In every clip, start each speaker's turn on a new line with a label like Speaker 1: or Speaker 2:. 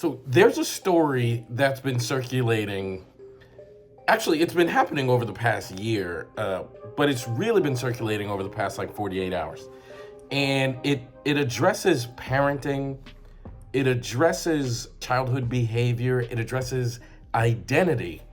Speaker 1: So there's a story that's been circulating. Actually, it's been happening over the past year, but it's really been circulating over the past like 48 hours. And it addresses parenting, it addresses childhood behavior, it addresses identity.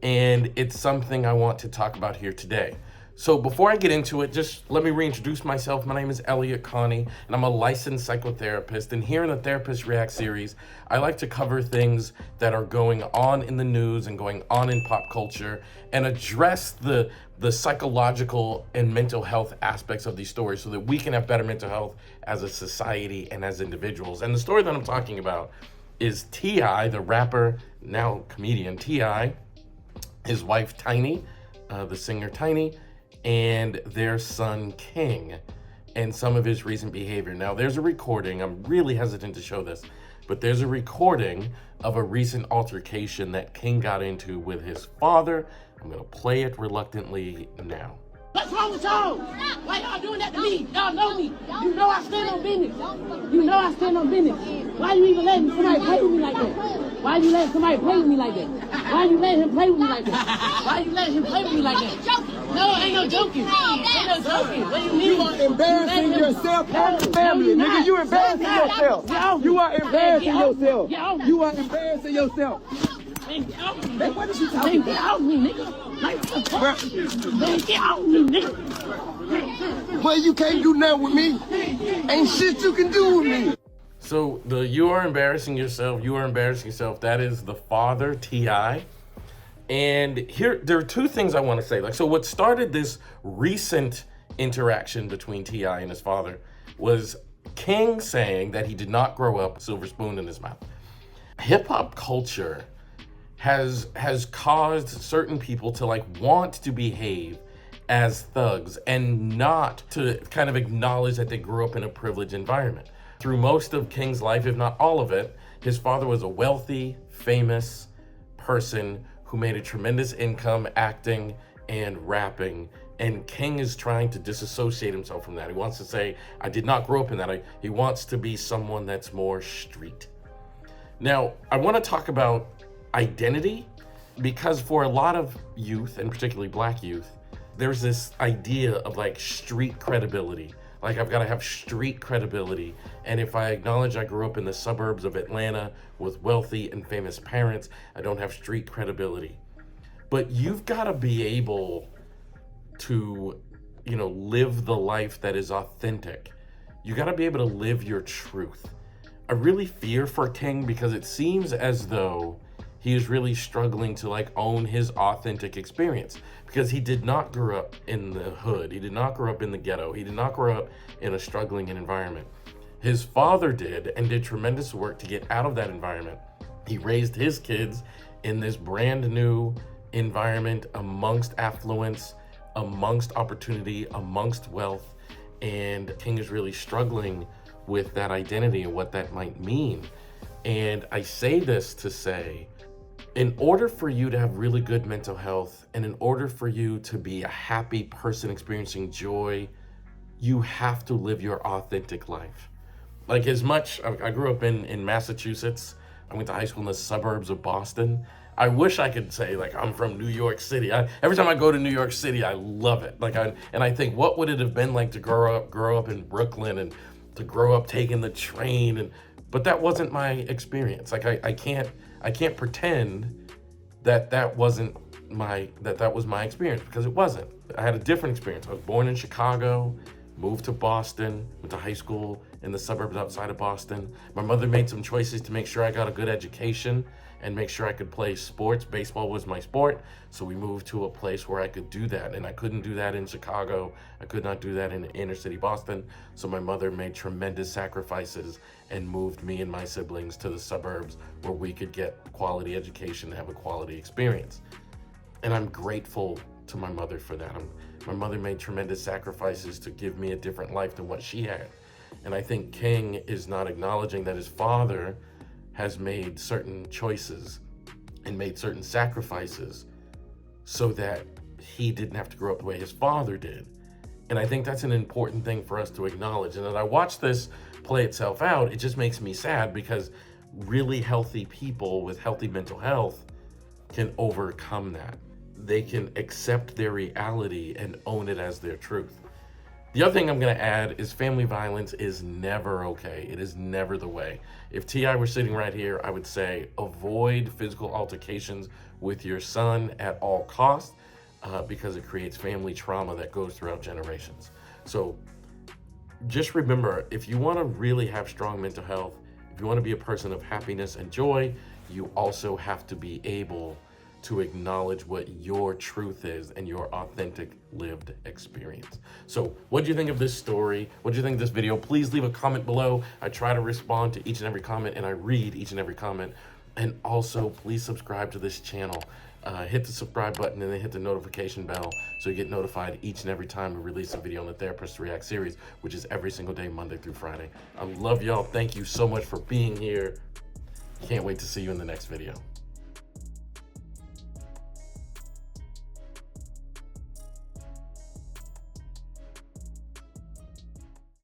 Speaker 1: And it's something I want to talk about here today. So before I get into it, just let me reintroduce myself. My name is Elliott Connie, and I'm a licensed psychotherapist. And here in the Therapist React series, I like to cover things that are going on in the news and going on in pop culture and address the psychological and mental health aspects of these stories so that we can have better mental health as a society and as individuals. And the story that I'm talking about is T.I., the rapper, now comedian T.I., his wife Tiny, the singer Tiny, and their son King, and some of his recent behavior. Now, there's a recording, I'm really hesitant to show this, but there's a recording of a recent altercation that King got into with his father. I'm gonna play it reluctantly now.
Speaker 2: What's wrong with y'all? Why y'all doing that to me? Y'all know me. You know I stand on business. You know I stand on business. Why you even letting somebody play with me like that? Why you letting somebody play with me like that? Why you letting him play with me like that? Why you letting him play with me like that? No, ain't no joking. Ain't no joking. What do you mean?
Speaker 3: You are embarrassing yourself and your family, nigga. You embarrassing yourself. You are embarrassing yourself. You are embarrassing yourself. Man, what is you talking about?
Speaker 2: Get out of me, nigga. Like, what the fuck? Man, get out of me, nigga.
Speaker 3: Boy, you can't do nothing with me. Ain't shit you can do with me.
Speaker 1: So the you are embarrassing yourself, that is the father, T.I. And here, there are two things I want to say. So what started this recent interaction between T.I. and his father was King saying that he did not grow up with a silver spoon in his mouth. Hip hop culture has caused certain people to want to behave as thugs and not to kind of acknowledge that they grew up in a privileged environment. Through most of King's life, if not all of it, his father was a wealthy, famous person who made a tremendous income acting and rapping. And King is trying to disassociate himself from that. He wants to say, I did not grow up in that. He wants to be someone that's more street. Now, I want to talk about identity because for a lot of youth, and particularly black youth, there's this idea of street credibility. I've got to have street credibility. And if I acknowledge I grew up in the suburbs of Atlanta with wealthy and famous parents, I don't have street credibility. But you've got to be able to, live the life that is authentic. You got to be able to live your truth. I really fear for King because it seems as though he is really struggling to own his authentic experience because he did not grow up in the hood. He did not grow up in the ghetto. He did not grow up in a struggling environment. His father did and did tremendous work to get out of that environment. He raised his kids in this brand new environment amongst affluence, amongst opportunity, amongst wealth. And King is really struggling with that identity and what that might mean. And I say this to say, in order for you to have really good mental health and in order for you to be a happy person experiencing joy, you have to live your authentic life. I grew up in Massachusetts. I went to high school in the suburbs of Boston. I wish I could say I'm from New York City. Every time I go to New York City, I love it. And I think, what would it have been like to grow up in Brooklyn and to grow up taking the train? But that wasn't my experience. I can't pretend that was my experience because it wasn't. I had a different experience. I was born in Chicago, moved to Boston, went to high school in the suburbs outside of Boston. My mother made some choices to make sure I got a good education and make sure I could play sports. Baseball was my sport, so we moved to a place where I could do that, and I couldn't do that in Chicago. I could not do that in inner city Boston, so my mother made tremendous sacrifices and moved me and my siblings to the suburbs where we could get quality education and have a quality experience. And I'm grateful to my mother for that. My mother made tremendous sacrifices to give me a different life than what she had. And I think King is not acknowledging that his father has made certain choices and made certain sacrifices so that he didn't have to grow up the way his father did. And I think that's an important thing for us to acknowledge. And as I watch this play itself out, it just makes me sad because really healthy people with healthy mental health can overcome that. They can accept their reality and own it as their truth. The other thing I'm going to add is family violence is never okay. It is never the way. If T.I. were sitting right here, I would say avoid physical altercations with your son at all costs because it creates family trauma that goes throughout generations. So just remember, if you want to really have strong mental health, if you want to be a person of happiness and joy, you also have to be able to acknowledge what your truth is and your authentic lived experience. So what do you think of this story? What do you think of this video? Please leave a comment below. I try to respond to each and every comment, and I read each and every comment. And also, please subscribe to this channel. Hit the subscribe button and then hit the notification bell so you get notified each and every time we release a video on the Therapist React series, which is every single day, Monday through Friday. I love y'all. Thank you so much for being here. Can't wait to see you in the next video.